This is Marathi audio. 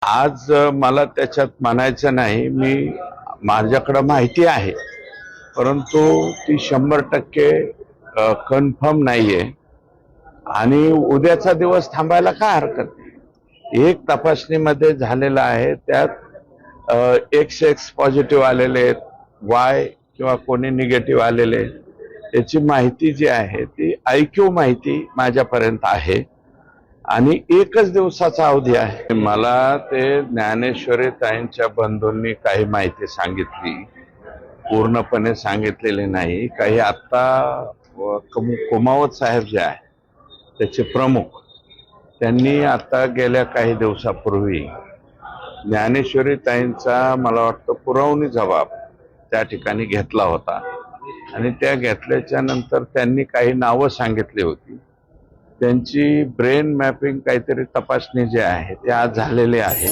आज मला त्याच्यात म्हणायचं नाही, मी माझ्याकडे माहिती आहे, परंतु ती 100% कन्फर्म नाहीये आणि उद्याचा दिवस थांबायला काय हरकत नाही. एक तपासणीमध्ये झालेला आहे, त्यात XX पॉझिटिव्ह आलेले आहेत, Y किंवा कोणी निगेटिव्ह आलेले आहेत. याची माहिती जी आहे ती IQ माहिती माझ्यापर्यंत आहे आणि एकच दिवसाचा अवधी आहे. मला ते ज्ञानेश्वरी ताईंच्या बंधूंनी काही माहिती सांगितली, पूर्णपणे सांगितलेली नाही. काही आत्ता कुमावत साहेब जे आहे त्याचे प्रमुख, त्यांनी आता गेल्या काही दिवसापूर्वी ज्ञानेश्वरी ताईंचा मला वाटतं पुरवणी जबाब त्या ठिकाणी घेतला होता आणि त्या घेतल्याच्या नंतर त्यांनी काही नावं सांगितली होती. त्यांची ब्रेन मॅपिंग काहीतरी तपासणी जी आहे ते आज झालेली आहे.